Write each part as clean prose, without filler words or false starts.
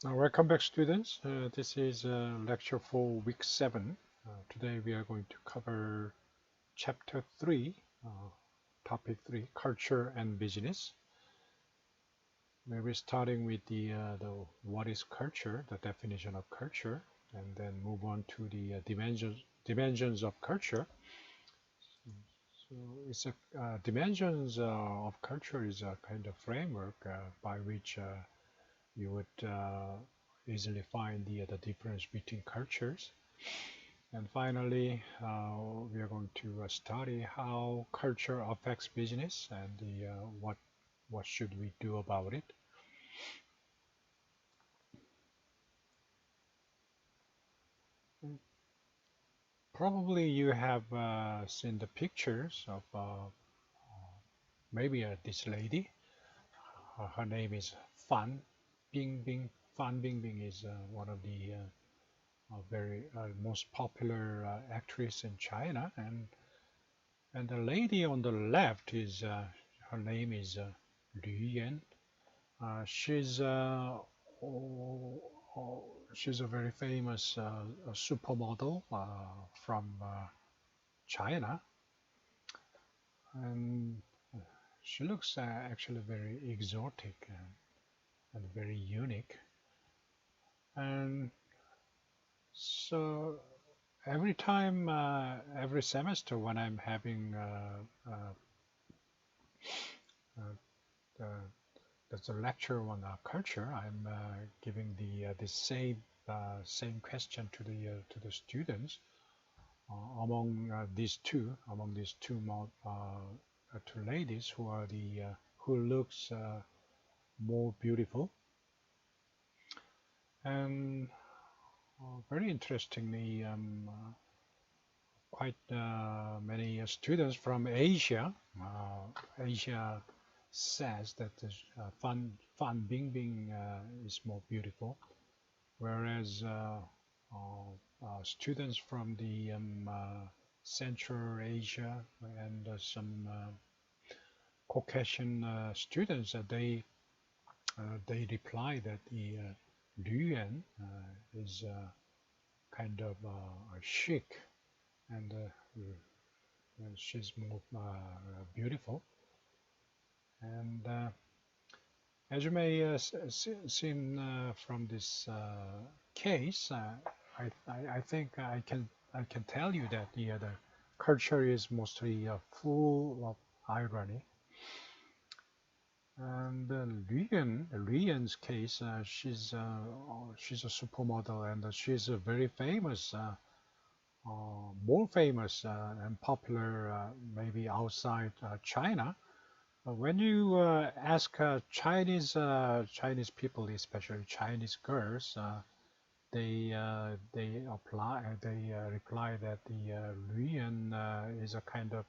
Welcome back, students. This is lecture for week 7. Today we are going to cover chapter 3, topic 3, culture and business. Maybe starting with the what is culture, the definition of culture, and then move on to the dimensions of culture. So it's a dimensions of culture is a kind of framework by which you would easily find the difference between cultures. And finally, we are going to study how culture affects business and what should we do about it. Probably you have seen the pictures of maybe this lady. Her name is Fan Bingbing. Fan Bingbing is one of the very most popular actress in China, and the lady on the left is her name is Liu Yan. She's oh, she's a very famous supermodel from China, and she looks actually very exotic and very unique. And so every time, every semester when I'm having uh, the that's a lecture on culture. I'm giving the same question to the students. Among these two ladies who are the who looks more beautiful, and very interestingly, quite many students from Asia. Asia says that Fan Bingbing is more beautiful, whereas students from the Central Asia and some Caucasian students, they reply that the Liu Yuan is kind of chic and she's more beautiful. And as you may seen from this case, I think I can tell you that the culture is mostly full of irony. And Lian's case, she's a supermodel and she's a very famous, more famous and popular maybe outside China. When you ask Chinese people, especially Chinese girls, they reply that the Luyan is a kind of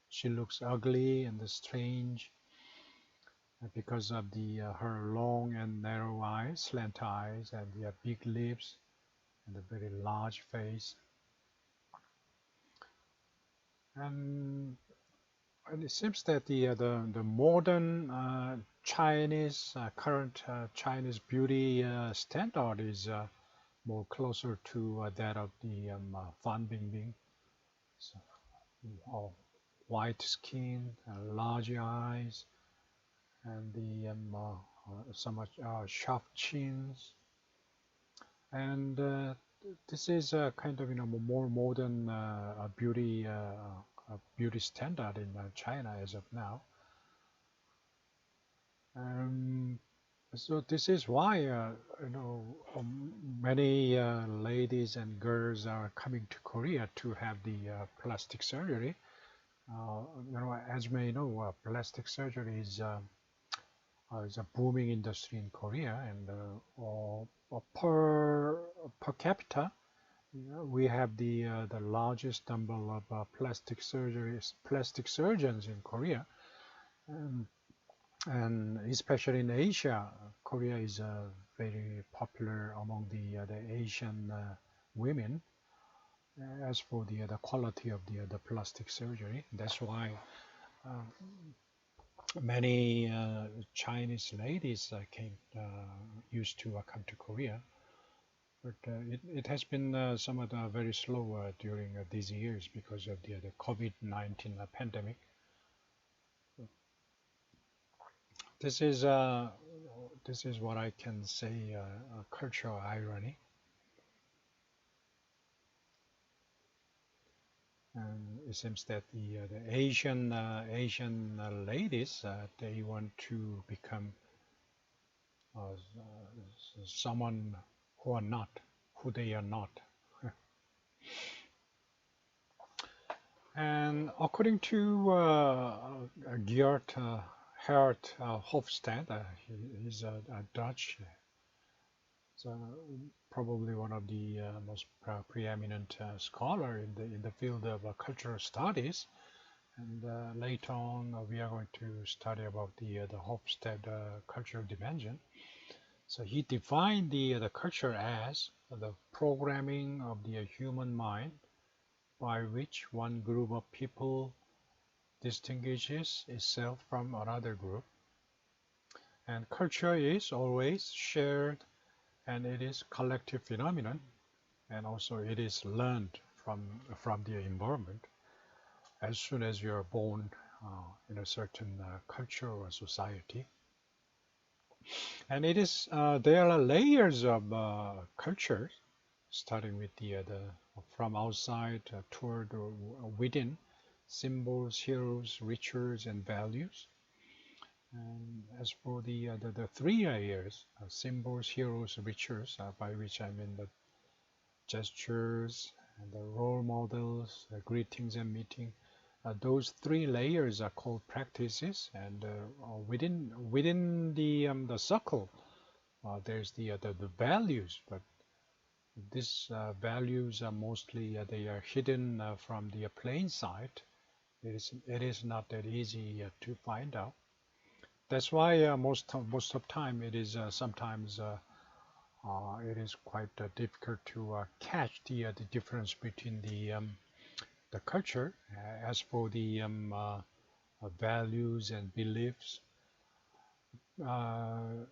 she looks ugly and strange because of the her long and narrow eyes, slant eyes, and the big lips and a very large face. And And it seems that the modern Chinese current Chinese beauty standard is more closer to that of the Fan Bingbing. So, uh, white skin, large eyes, and the somewhat sharp chins. And this is kind of more modern beauty standard in China as of now. Um, so this is why many ladies and girls are coming to Korea to have the plastic surgery. As you may know, plastic surgery is a booming industry in Korea, and per capita, we have the largest number of plastic surgeons in Korea. Um, and especially in Asia, Korea is very popular among the Asian women. As for the quality of the plastic surgery, that's why uh, many Chinese ladies used to come to Korea, but it has been somewhat very slow during these years because of the COVID-19 pandemic. This is uh, this is what I can say, cultural irony. And it seems that the Asian ladies, they want to become someone who are not who they are not. And according to Geert Hert Hofstede, he's a Dutch, so probably one of the most preeminent scholar in the field of cultural studies. And later on, we are going to study about the Hofstede cultural dimension. So he defined the culture as the programming of the human mind by which one group of people distinguishes itself from another group. And culture is always shared, and it is collective phenomenon, and also it is learned from the environment. As soon as you are born in a certain culture or society, and it is there are layers of culture, starting with the from outside toward within, symbols, heroes, rituals, and values. And as for the three layers, symbols, heroes, rituals, by which I mean the gestures and the role models, the greetings and meeting, those three layers are called practices. And within the circle, there's the values, but these values are mostly they are hidden from the plain sight. It is not that easy to find out. That's why most of time it is sometimes it is quite difficult to catch the difference between the culture. As for the values and beliefs, uh,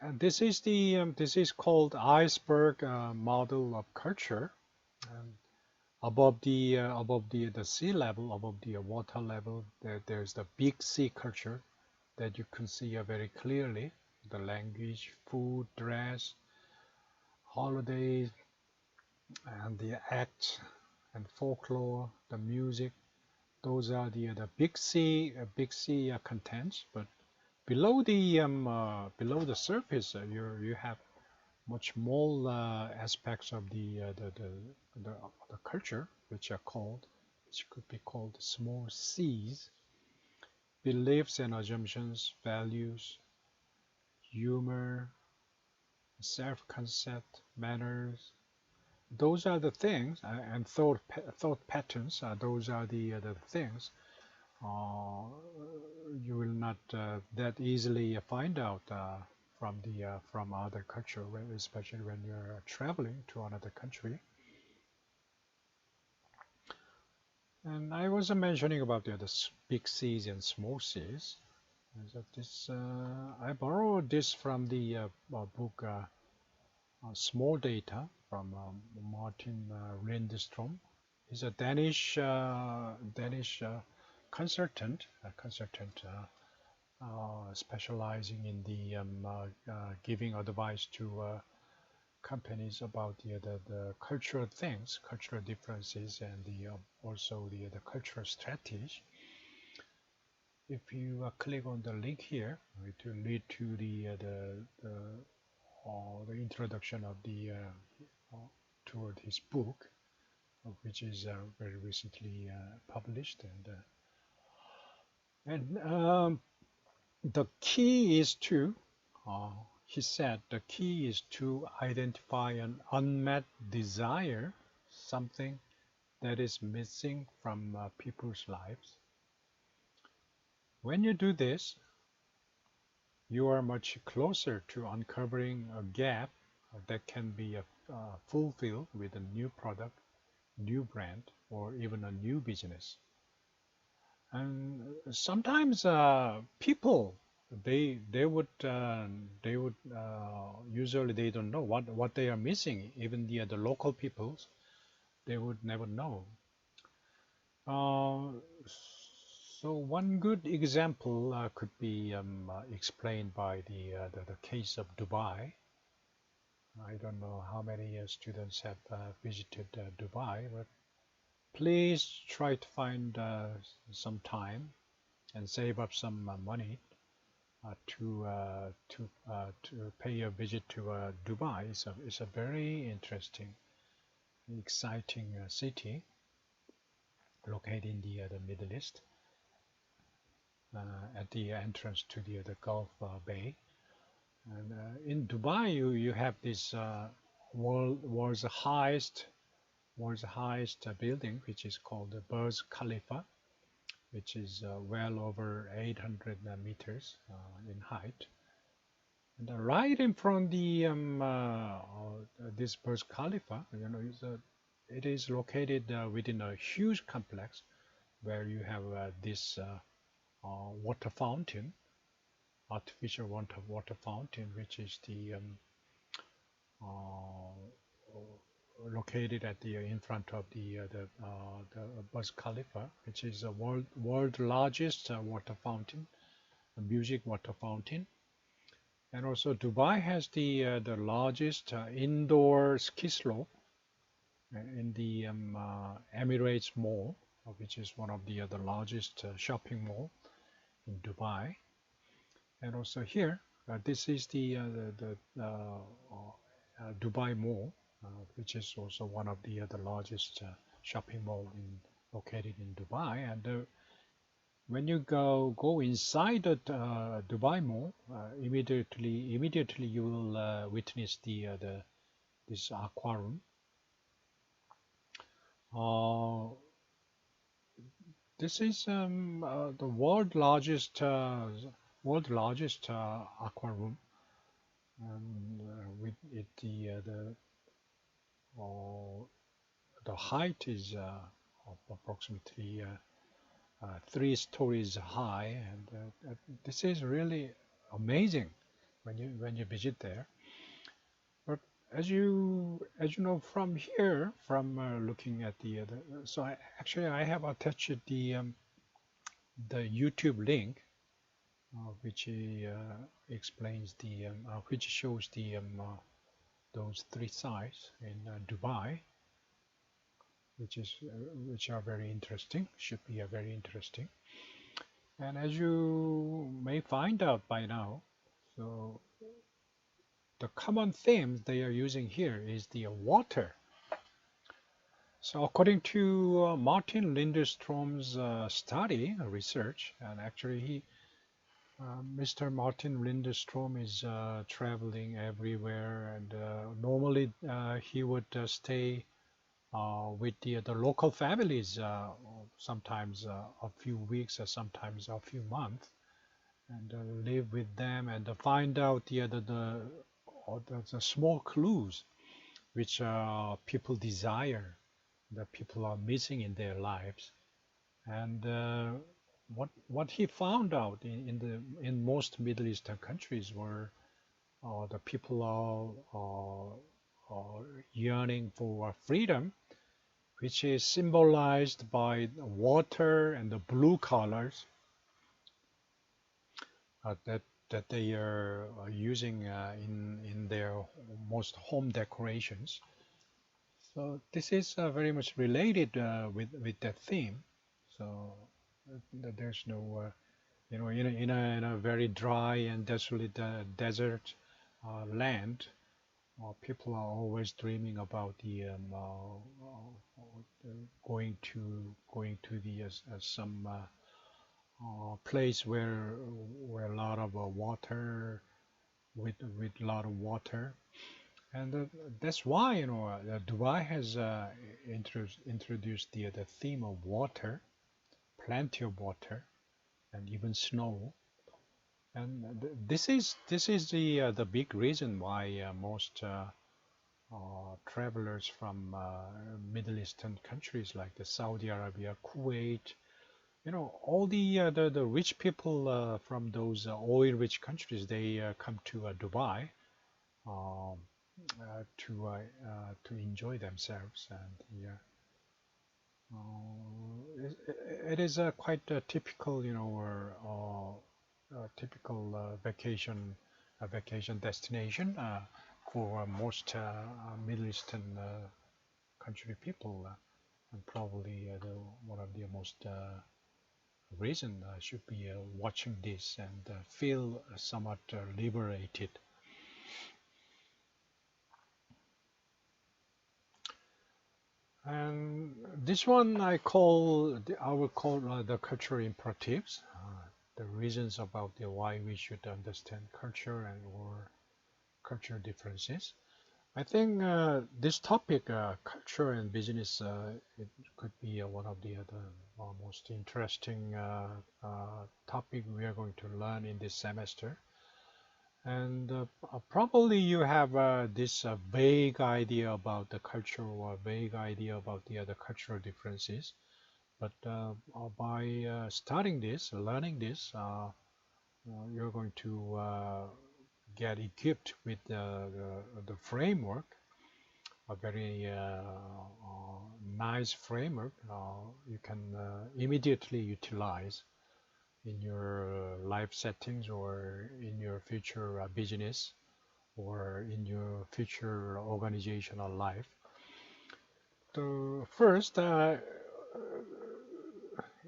and this is called iceberg model of culture. And above the sea level, above the water level, there's the big sea culture that you can see very clearly. The language, food, dress, holidays, and the acts and folklore, the music. Those are the big sea contents. But below the surface, you have much more aspects of the the culture, which could be called small C's: beliefs and assumptions, values, humor, self-concept, manners. Those are the things, and thought patterns. Those are the things uh, you will not that easily find out from other culture, especially when you're traveling to another country. And I was mentioning about the big C's and small C's. So I borrowed this from the book Small Data from Martin Lindstrom. He's a Danish consultant specializing in the giving advice to companies about the cultural things, cultural differences, and also the cultural strategy. If you click on the link here, it will lead to the introduction of the toward his book, which is very recently published. And the key is to, he said, the key is to identify an unmet desire, something that is missing from people's lives. When you do this, you are much closer to uncovering a gap that can be fulfilled with a new product, new brand, or even a new business. And sometimes people they would usually they don't know what they are missing. Even the local peoples they would never know. Uh, so one good example could be explained by the case of Dubai. I don't know how many students have visited Dubai, but please try to find some time and save up some money to pay a visit to Dubai. It's a very interesting, exciting city located in the Middle East at the entrance to the Gulf Bay. And in Dubai, you have this world's highest building, which is called the Burj Khalifa, which is well over 800 meters in height. And right in front of this Burj Khalifa, it is located within a huge complex where you have this water fountain, artificial water fountain, which is located at the in front of the Burj Khalifa, which is the world largest water fountain, a music water fountain. And also Dubai has the largest indoor ski slope in the Emirates Mall, which is one of the largest shopping mall in Dubai. And also here, this is the Dubai Mall, which is also one of the largest shopping mall located in Dubai. And when you go inside the Dubai Mall, immediately you will witness this aquarium. This is the world largest aquarium, and with it the height is of approximately 3 stories high, and this is really amazing when you visit there. But as you know from here, from looking at so I have attached the YouTube link, which explains which shows those 3 sites in Dubai, which are very interesting. Should be very interesting. And as you may find out by now, so the common theme they are using here is the water. So according to Martin Linderstrom's study, research, and actually Mr. Martin Linderstrom is traveling everywhere, and normally he would stay with the local families, sometimes a few weeks or sometimes a few months, and live with them and find out the small clues which people desire, that people are missing in their lives. And what he found out in most Middle Eastern countries were the people are yearning for freedom, which is symbolized by the water and the blue colors that they are using in their most home decorations. So this is very much related with that theme. So there's no in a very dry and desolate desert land, people are always dreaming about going to the some place where a lot of water, with a lot of water. And that's why Dubai has introduced the theme of water, plenty of water, and even snow. And this is the big reason why most travelers from Middle Eastern countries like the Saudi Arabia, Kuwait, all the rich people from those oil-rich countries, they come to Dubai um, to enjoy themselves, and yeah, it is quite a typical, or typical vacation destination for most Middle Eastern country people, and probably one of the most reason should be watching this and feel somewhat liberated. And this one I will call the cultural imperatives, the reasons about why we should understand culture and or cultural differences. I think this topic, culture and business, it could be one of the other most interesting topic we are going to learn in this semester. And probably you have this vague idea about the culture or vague idea about the other cultural differences. But by studying this, learning this, you're going to get equipped with the framework, a very nice framework you can immediately utilize in your life settings or in your future business or in your future organizational life. So first,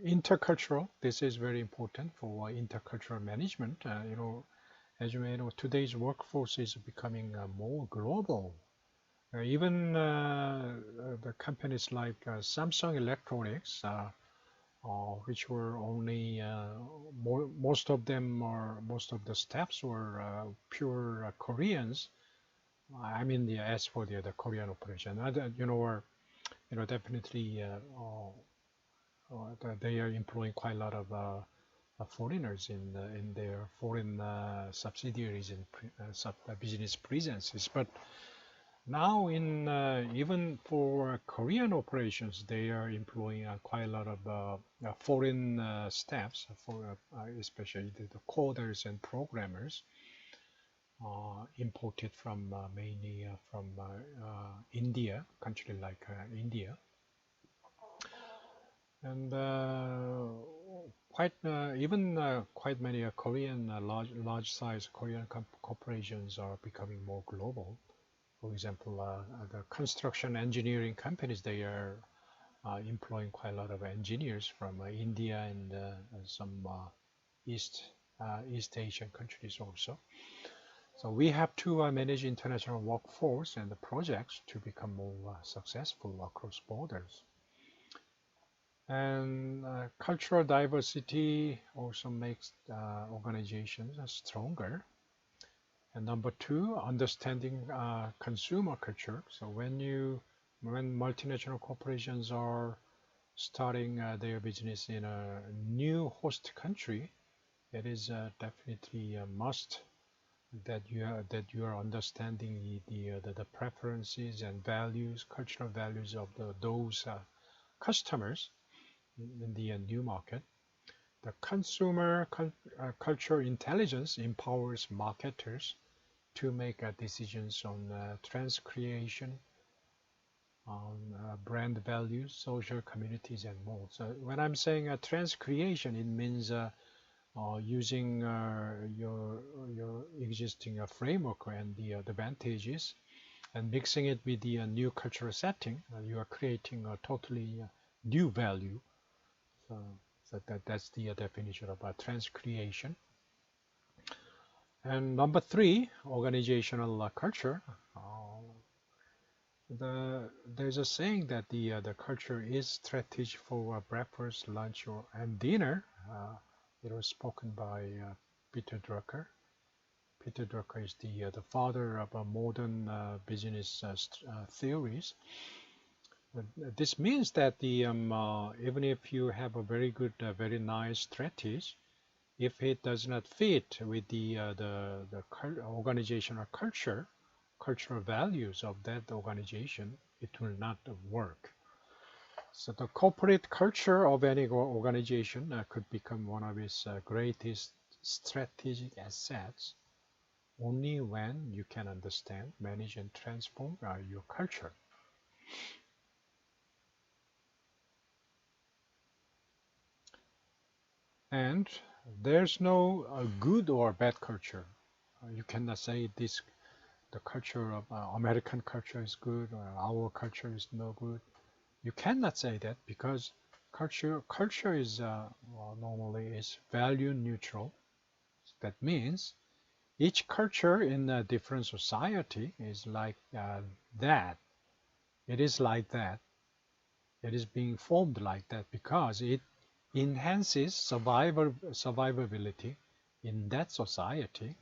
intercultural. This is very important for intercultural management. As you may know, today's workforce is becoming more global. Even the companies like Samsung Electronics, which were only most of them or most of the staffs were pure Koreans. I mean, as for the Korean operation, definitely they are employing quite a lot of foreigners in their foreign subsidiaries and business presences. But now, in even for Korean operations, they are employing quite a lot of foreign staffs, for especially the coders and programmers, imported from mainly from India, country like India, and quite many Korean large size Korean corporations are becoming more global. For example, the construction engineering companies, they are employing quite a lot of engineers from India and some East East Asian countries also. So we have to manage international workforce and the projects to become more successful across borders. And cultural diversity also makes organizations stronger. And number two, understanding consumer culture. So when multinational corporations are starting their business in a new host country, it is definitely a must that you are understanding the preferences and values, cultural values of those customers in the new market. The consumer culture intelligence empowers marketers to make decisions on trends creation, on brand values, social communities, and more. So when I'm saying trends creation, it means using your existing framework and the advantages and mixing it with the new cultural setting. You are creating a totally new value. So, that's the definition of trends creation. And number three, organizational culture. There's a saying that the culture is strategy for breakfast, lunch, and dinner. It was spoken by Peter Drucker. Peter Drucker is the father of modern business theories. But this means that even if you have a very good, very nice strategy, if it does not fit with the organizational culture, cultural values of that organization, it will not work. So the corporate culture of any organization could become one of its greatest strategic assets only when you can understand, manage, and transform your culture. And there's no good or bad culture. You cannot say this the culture of American culture is good or our culture is no good. You cannot say that because culture is normally is value neutral. That means each culture in a different society is like that. It is like that. It is being formed like that because it enhances survivability in that society.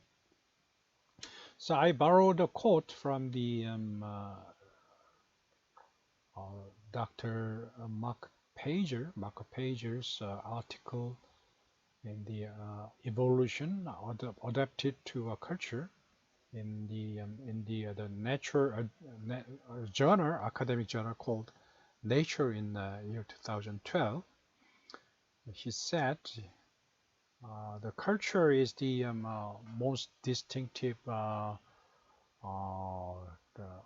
So I borrowed a quote from the Dr. Mark Pager's article in the evolution adapted to a culture in the Nature journal, academic journal called Nature in the year 2012. He said the culture is the most distinctive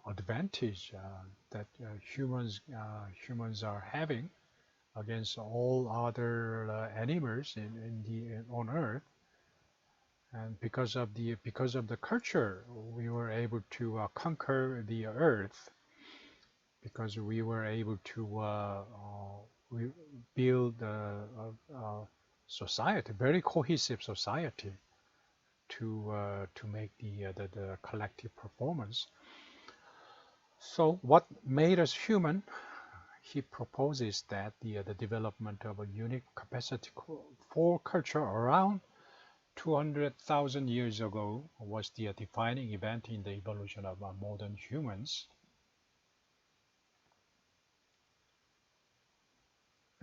advantage that humans are having against all other animals on Earth, and because of the culture, we were able to conquer the Earth because we were able to we build a society, very cohesive society, to make the collective performance. So what made us human? He proposes that the development of a unique capacity for culture around 200,000 years ago was the defining event in the evolution of modern humans.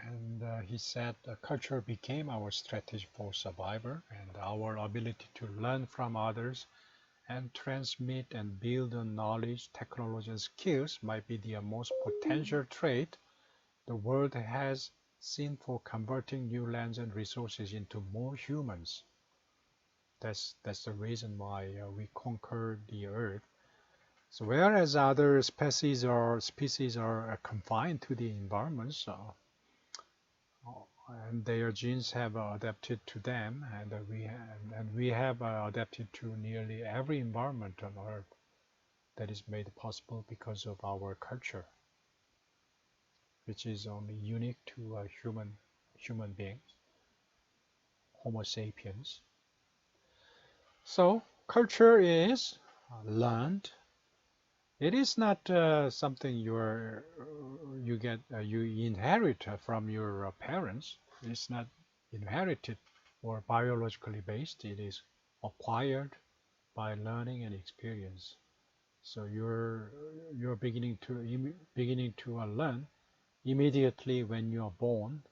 And he said culture became our strategy for survival, and our ability to learn from others and transmit and build on knowledge, technology, and skills might be the most potential trait the world has seen for converting new lands and resources into more humans. That's the reason why we conquered the earth. So whereas other species are confined to the environments, and their genes have adapted to them, and we have adapted to nearly every environment on Earth that is made possible because of our culture, which is only unique to human beings, Homo sapiens. So culture is learned. It is not something you inherit from your parents. It's not inherited or biologically based. It is acquired by learning and experience. So you're beginning to learn immediately when you are born,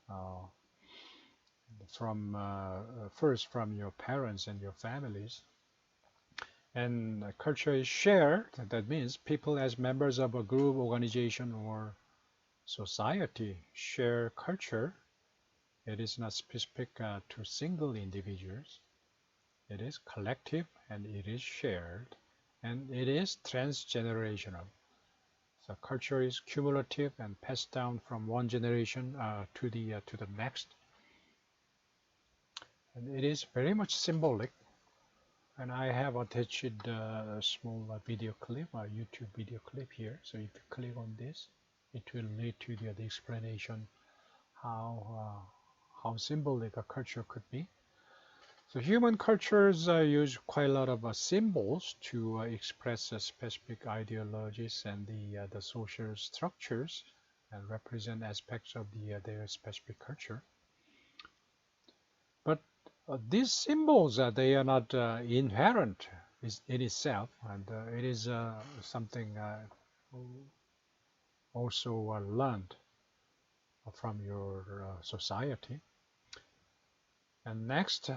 from first from your parents and your families. And culture is shared. That means people as members of a group, organization, or society share culture. It is not specific to single individuals. It is collective and it is shared, and it is transgenerational. So culture is cumulative and passed down from one generation to the next, and it is very much symbolic. And I have attached a small video clip, a YouTube video clip here. So if you click on this, it will lead to the explanation how symbolic a culture could be. So human cultures use quite a lot of symbols to express specific ideologies and the social structures and represent aspects of their specific culture. But these symbols, they are not inherent in itself, and it is something also learned from your society. And next,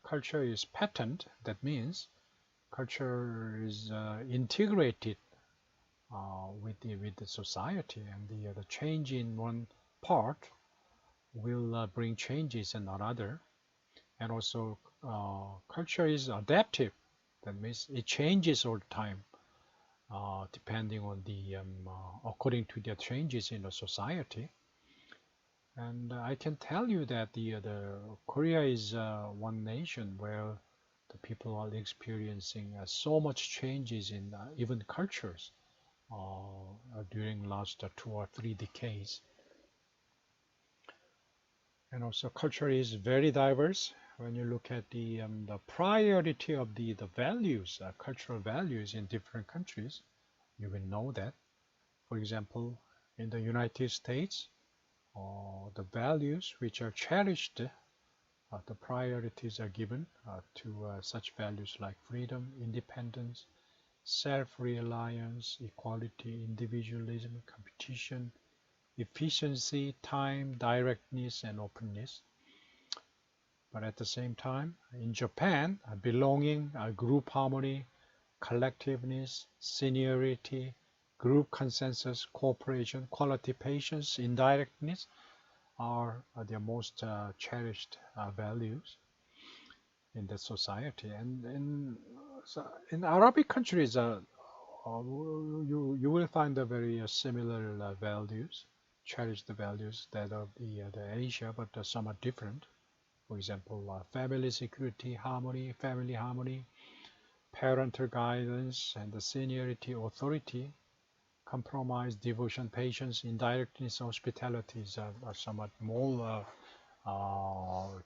culture is patterned. That means culture is integrated with the society, and the change in one part will bring changes and not other. And also culture is adaptive. That means it changes all the time, depending on the according to the changes in the society. And I can tell you that the Korea is one nation where the people are experiencing so much changes in even cultures during last 2 or 3 decades. And also culture is very diverse. When you look at the priority of the values, cultural values in different countries, you will know that. For example, in the United States, the values which are cherished, the priorities are given to such values like freedom, independence, self-reliance, equality, individualism, competition, efficiency, time, directness, and openness. But at the same time, in Japan, belonging, group harmony, collectiveness, seniority, group consensus, cooperation, quality, patience, indirectness are their most cherished values in the society. And in Arabic countries, you will find a very similar values, cherished values that of the Asia, but some are different. For example, family security, harmony, family harmony, parental guidance, and the seniority, authority, compromise, devotion, patience, indirectness, hospitality are somewhat more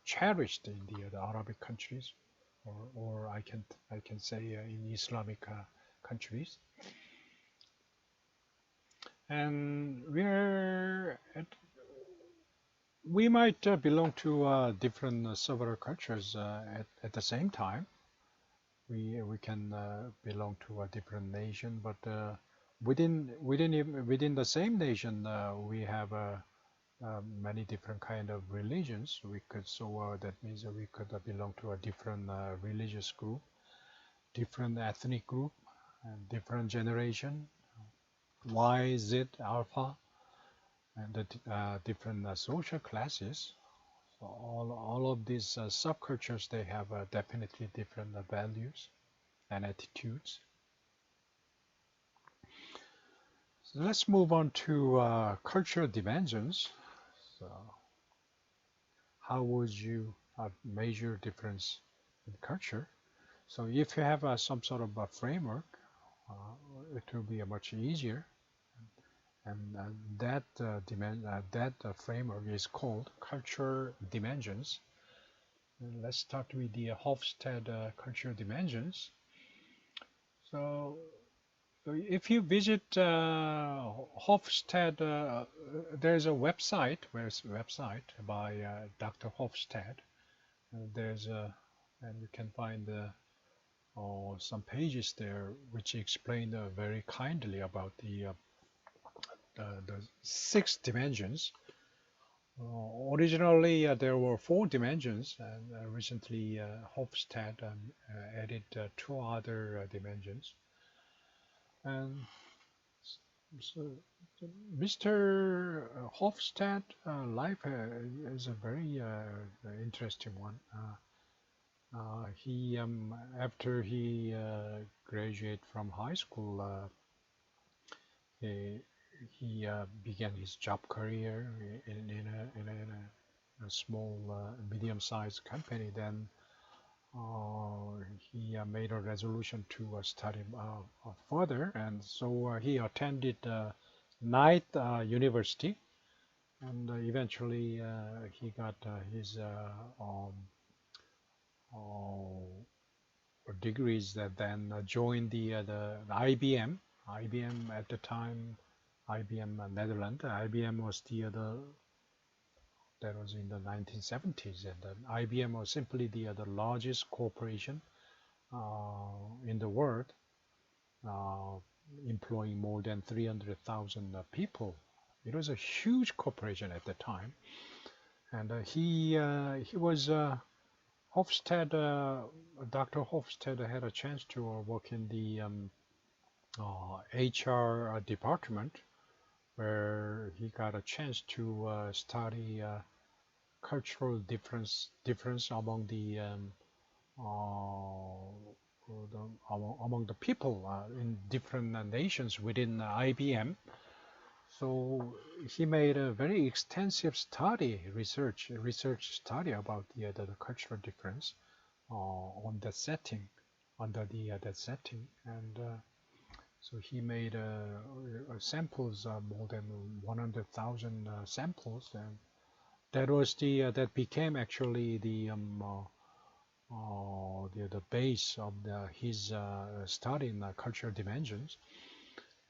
cherished in the Arabic countries, or I can say in Islamic countries. And we might belong to different several cultures at the same time. We can belong to a different nation, but within the same nation, we have many different kind of religions. We could that means that we could belong to a different religious group, different ethnic group, and different generation, Y, Z, Alpha, and the different social classes. So all of these subcultures, they have definitely different values and attitudes. So let's move on to cultural dimensions. So how would you measure difference in culture? So if you have some sort of a framework, it will be much easier. And that framework is called culture dimensions. And let's start with the Hofstede culture dimensions. So if you visit Hofstede, there's a website, by Dr. Hofstede. There's a, and you can find some pages there which explain very kindly about the 6 dimensions. Originally, there were 4 dimensions, and recently Hofstede added 2 other dimensions. And so, Mr. Hofstede life is a very interesting one. He after he graduated from high school, he began his job career in a small, medium-sized company. Then he made a resolution to study further, and so he attended Night University, and eventually he got his degrees. That then joined the IBM. IBM at the time, IBM Netherlands. IBM was that was in the 1970s, and then IBM was simply the largest corporation in the world, employing more than 300,000 people. It was a huge corporation at the time, and he was Hofstede. Dr. Hofstede had a chance to work in the HR department where he got a chance to study cultural difference among among the people in different nations within IBM. So he made a very extensive research study about the cultural difference on that setting, under that setting, and so he made samples, more than 100,000 samples, and that became actually the base of his study in cultural dimensions.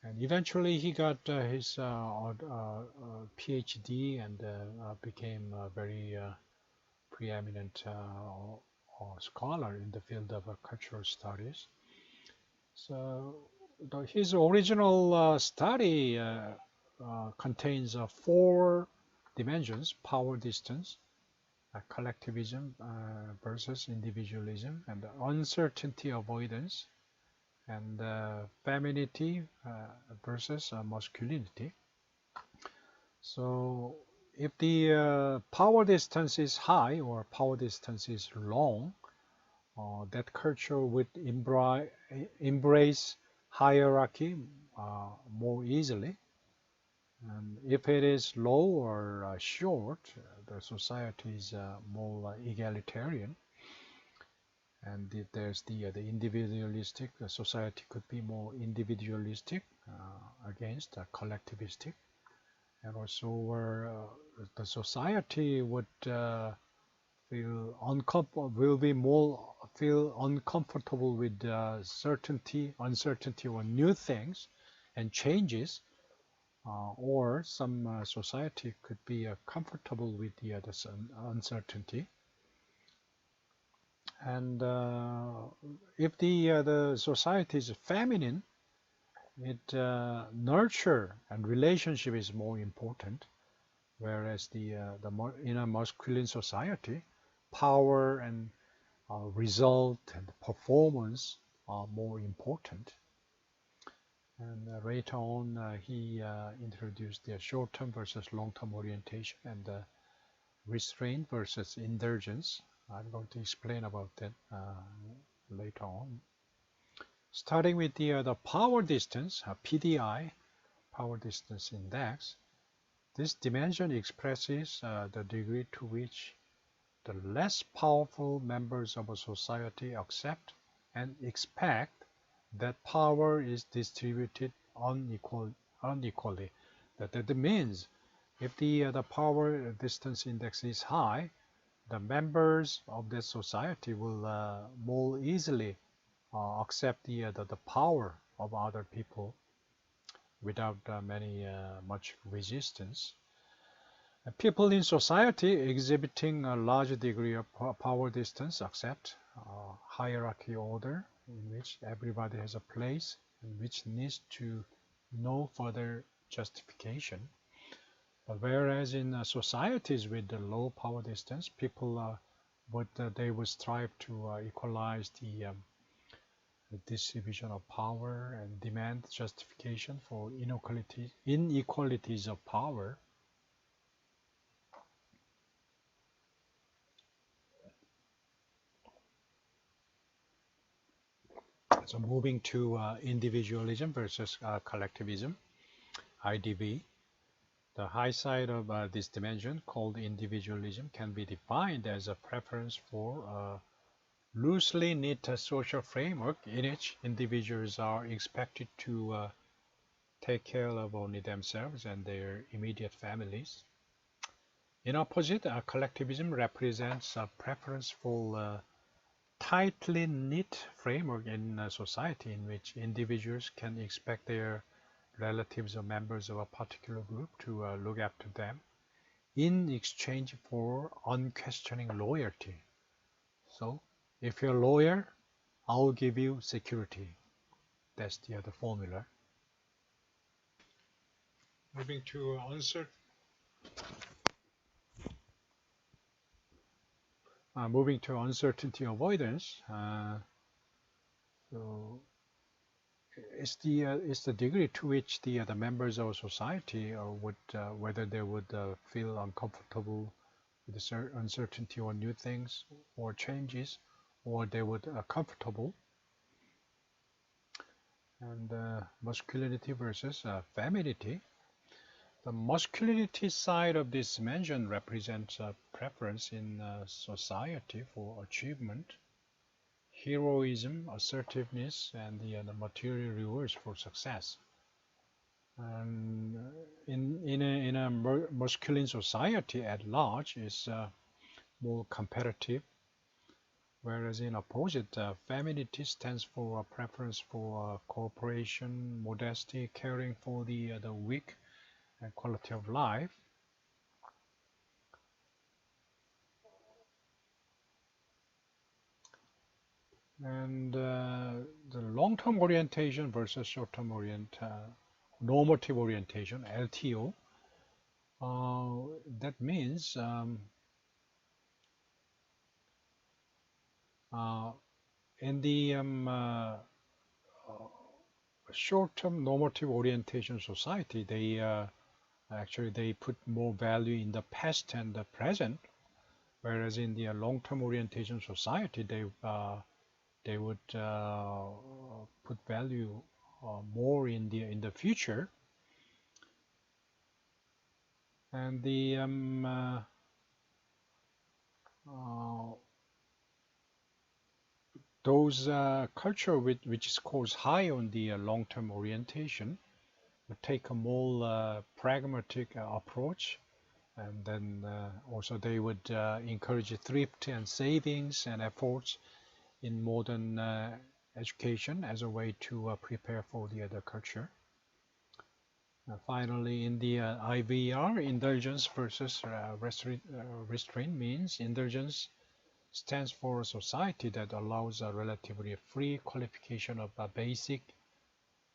And eventually he got his PhD and became a very preeminent scholar in the field of cultural studies. So his original study contains 4 dimensions: power distance, collectivism versus individualism, and uncertainty avoidance, and femininity versus masculinity. So if the power distance is high or power distance is long, that culture would embrace hierarchy more easily. And if it is low or short, the society is more egalitarian. And there's the individualistic society could be more individualistic against collectivistic, and also where the society would feel uncomfortable with uncertainty or new things and changes, or some society could be comfortable with the uncertainty. And if the society is feminine, it nurture and relationship is more important, whereas in a masculine society, power and result and performance are more important. And later on, he introduced the short-term versus long-term orientation and restraint versus indulgence. I'm going to explain about that later on. Starting with the power distance, PDI, power distance index. This dimension expresses the degree to which the less powerful members of a society accept and expect that power is distributed unequally. That means if the power distance index is high, the members of the society will more easily accept the power of other people without much resistance. People in society exhibiting a large degree of power distance accept hierarchy order in which everybody has a place and which needs to no further justification. But whereas in societies with the low power distance, people they would strive to equalize the distribution of power and demand justification for inequalities of power. So moving to individualism versus collectivism, IDV. The high side of this dimension, called individualism, can be defined as a preference for a loosely knit social framework in which individuals are expected to take care of only themselves and their immediate families. In opposite, collectivism represents a preference for a tightly knit framework in a society in which individuals can expect their relatives or members of a particular group to look after them in exchange for unquestioning loyalty. So, if you're loyal, I'll give you security. That's the other formula. Moving to uncertainty avoidance. So is the degree to which the members of society would whether they would feel uncomfortable with the uncertainty or new things or changes, or they would comfortable. And masculinity versus femininity. The masculinity side of this dimension represents a preference in society for achievement, heroism, assertiveness, and the material rewards for success. And in a masculine society at large is more competitive, whereas in opposite, femininity stands for a preference for cooperation, modesty, caring for the weak, and quality of life. And the long-term orientation versus short-term normative orientation, LTO. That means in the short-term normative orientation society, they actually they put more value in the past and the present, whereas in the long-term orientation society, they would put value more in the future. And the those culture which scores high on the long-term orientation would take a more pragmatic approach, and then also they would encourage thrift and savings and efforts in modern education as a way to prepare for the other culture. Finally, in the IVR, indulgence versus restraint means indulgence stands for a society that allows a relatively free qualification of basic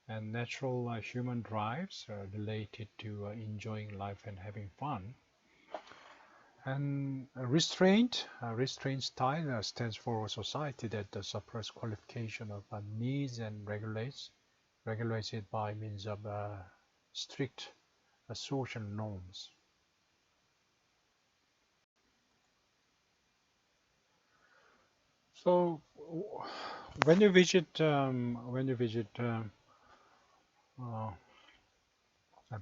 and natural human drives related to enjoying life and having fun. And restraint style stands for a society that suppresses qualification of needs and regulates it by means of strict social norms. So when you visit the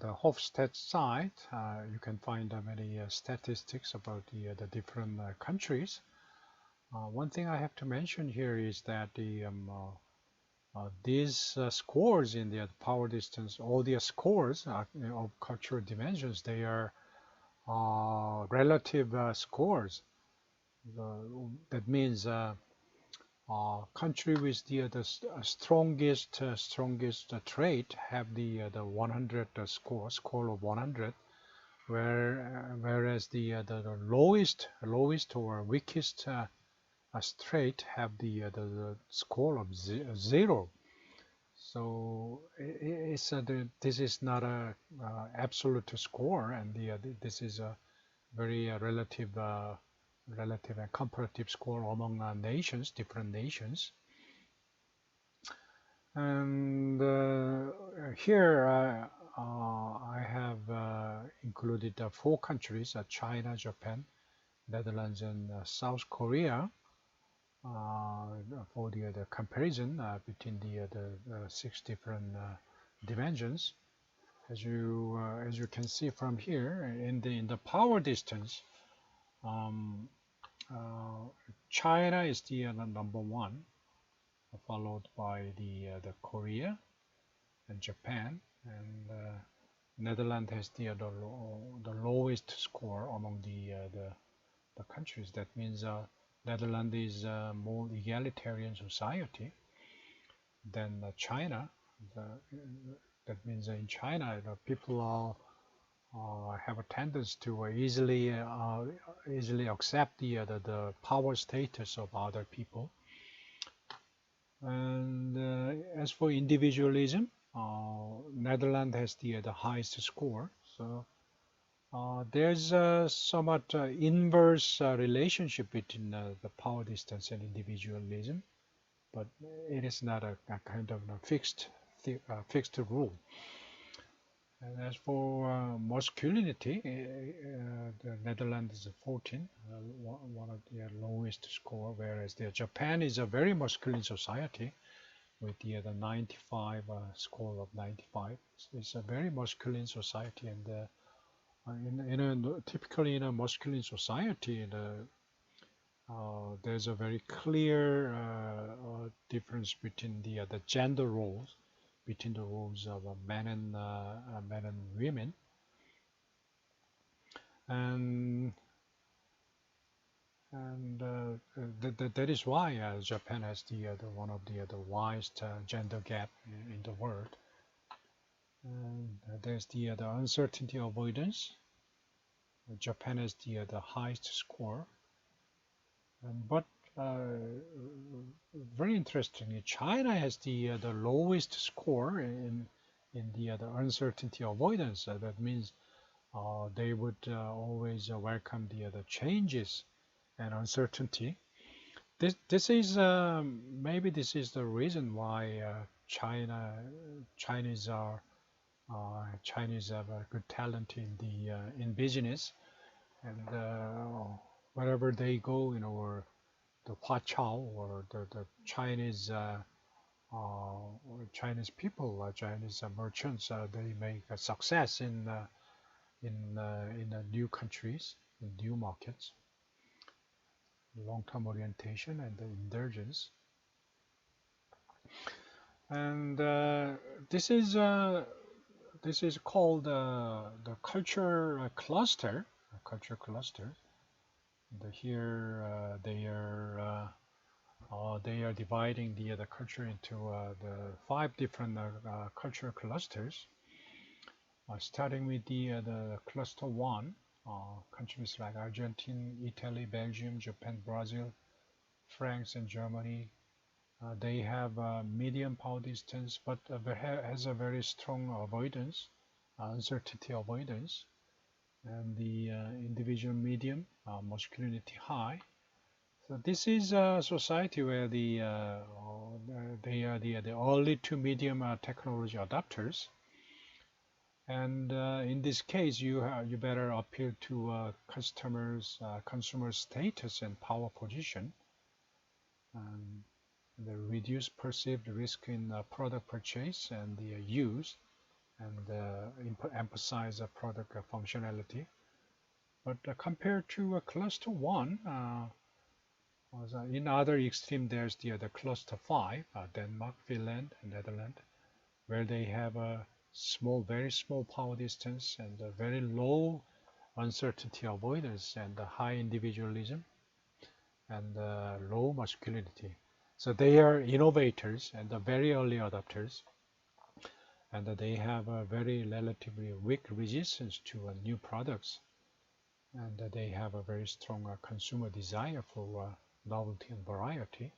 Hofstede site, you can find many statistics about the different countries. One thing I have to mention here is that these scores in the power distance, all the scores of cultural dimensions, they are relative scores. That means country with the strongest trait have the 100 score of 100, whereas the lowest or weakest trait have the score of 0. So this is not a absolute score, and this is a very relative and comparative score among nations, different nations. And here I have included 4 countries: China, Japan, Netherlands, and South Korea, for the comparison between the 6 different dimensions. As you can see from here, in the power distance, China is the number 1, followed by the Korea and Japan, and Netherlands has the lowest score among the countries. That means Netherlands is a more egalitarian society than China. That means in China, people have a tendency to easily accept the power status of other people. And as for individualism, Netherlands has the highest score. So there's a somewhat inverse relationship between the power distance and individualism, but it is not a kind of fixed fixed rule. And as for masculinity, the Netherlands is 14, one of the lowest score, whereas Japan is a very masculine society with the 95 score of 95. It's a very masculine society, and typically in a masculine society, there's a very clear difference between the gender roles, between the roles of men and women, and that is why Japan has the one of the widest gender gap in the world. And there's the uncertainty avoidance. Japan has the highest score, but very interestingly, China has the lowest score in the uncertainty avoidance. That means they would always welcome the changes and uncertainty. This is maybe this is the reason why Chinese have a good talent in the in business, and wherever they go, or the Huachao or the Chinese Chinese people, Chinese merchants, they make a success in new countries, in new markets. Long-term orientation and the indulgence, and this is called the culture cluster. Culture cluster. And here they are dividing the culture into the 5 different cultural clusters. Starting with the cluster 1. Countries like Argentina, Italy, Belgium, Japan, Brazil, France, and Germany. They have medium power distance, but has a very strong avoidance, uncertainty avoidance, and the individual medium, masculinity high. So this is a society where they are the early to medium technology adopters. And in this case, you better appeal to consumer status and power position, the reduce perceived risk in product purchase and the use, and emphasize product functionality. But compared to cluster 1, in other extreme, there's the cluster 5, Denmark, Finland, and Netherlands, where they have a very small power distance and a very low uncertainty avoidance and high individualism and low masculinity. So they are innovators and very early adopters, and they have a very relatively weak resistance to new products, and they have a very strong consumer desire for novelty and variety.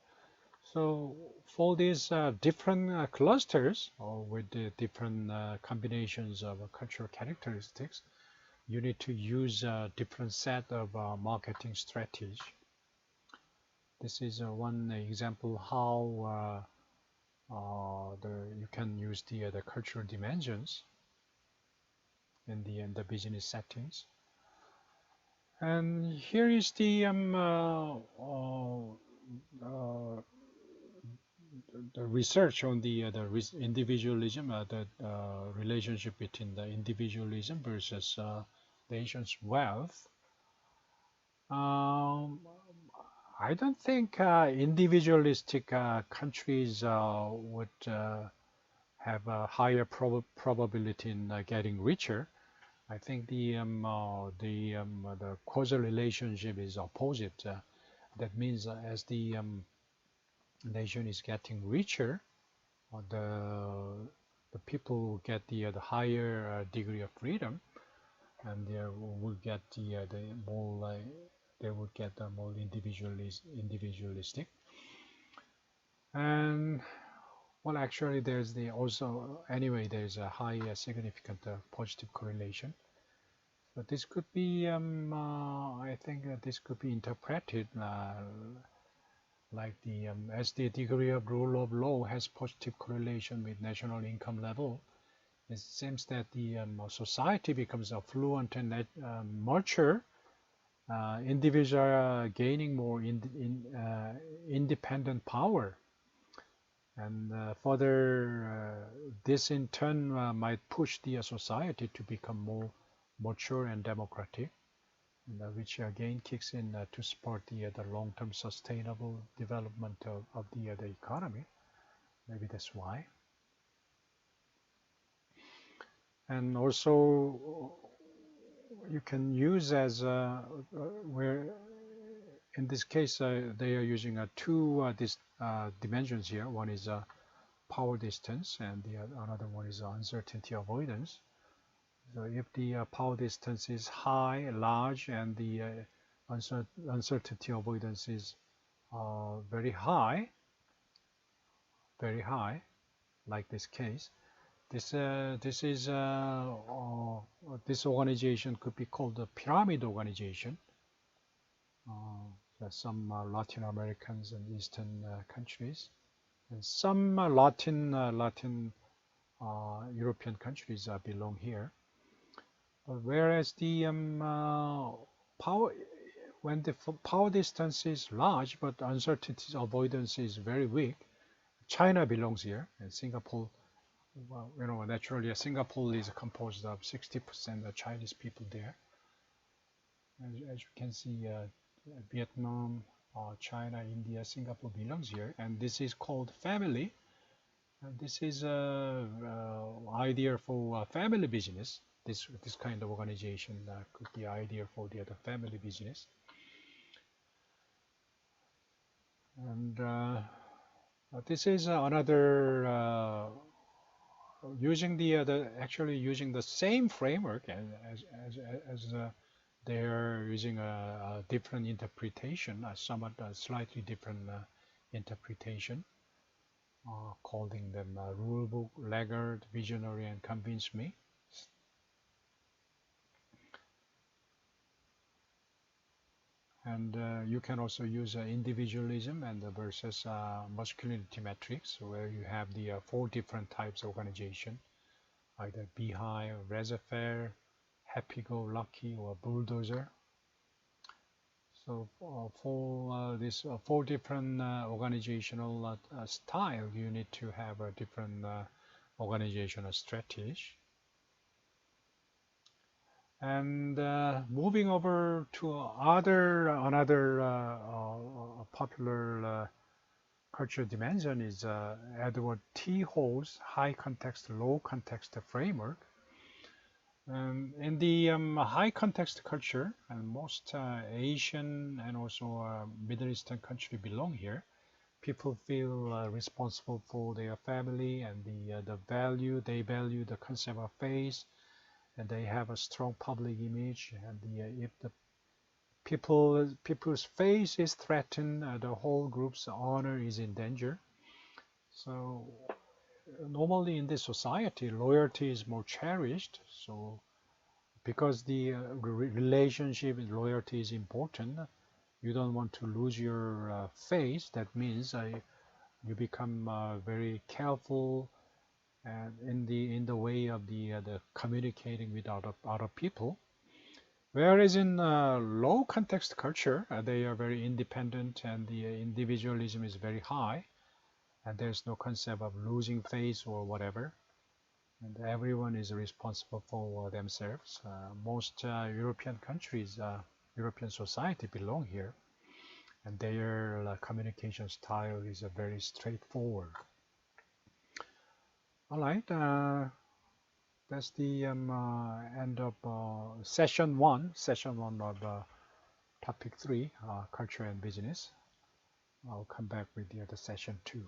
So for these different clusters, or with the different combinations of cultural characteristics, you need to use a different set of marketing strategy. This is one example how you can use the cultural dimensions in the business settings. And here is the research on the individualism, the relationship between the individualism versus nation's wealth. I don't think individualistic countries would have a higher probability in getting richer. I think the causal relationship is opposite. That means as the nation is getting richer, the people get the higher degree of freedom, and they will get the more they will get more individualistic. And well, actually, there's there's a high significant positive correlation. But this could be, I think, this could be interpreted like as the degree of rule of law has positive correlation with national income level, it seems that the society becomes affluent and mature. Individuals are gaining more independent power, and further, this in turn might push the society to become more mature and democratic, and, which again kicks in to support the long-term sustainable development of the economy. Maybe that's why. And also, you can use as where in this case they are using two dimensions here. One is power distance, and another one is uncertainty avoidance. So if the power distance is high, large, and the uncertainty avoidance is very high, like this case, this organization could be called the pyramid organization. Some Latin Americans and Eastern countries, and some Latin European countries belong here. Whereas the power, when the power distance is large but uncertainty avoidance is very weak, China belongs here, and Singapore. Well, naturally, Singapore is composed of 60% of Chinese people there. As you can see, Vietnam, China, India, Singapore belongs here, and this is called family. And this is idea for family business. This kind of organization could be idea for the family business. And this is another using actually using the same framework as they're using a different interpretation, a somewhat slightly different interpretation, calling them rulebook, laggard, visionary, and convince me. And you can also use individualism and versus masculinity metrics, where you have the 4 different types of organization, either beehive, laissez-faire, happy-go-lucky, or bulldozer. So for these 4 different organizational style, you need to have a different organizational strategy. And moving over to another popular cultural dimension is Edward T. Hall's high context, low context framework. In the high context culture, and most Asian and also Middle Eastern countries belong here, people feel responsible for their family, and they value the concept of faith, and they have a strong public image. And if the people's faith is threatened, the whole group's honor is in danger. So normally in this society, loyalty is more cherished. So because the relationship and loyalty is important, you don't want to lose your faith. That means you become very careful and in the way of the communicating with other people. Whereas in low context culture, they are very independent, and the individualism is very high, and there's no concept of losing face or whatever, and everyone is responsible for themselves. Most European countries, European society belong here, and their communication style is very straightforward. All right, that's the end of session one of topic 3, culture and business. I'll come back with the other session 2.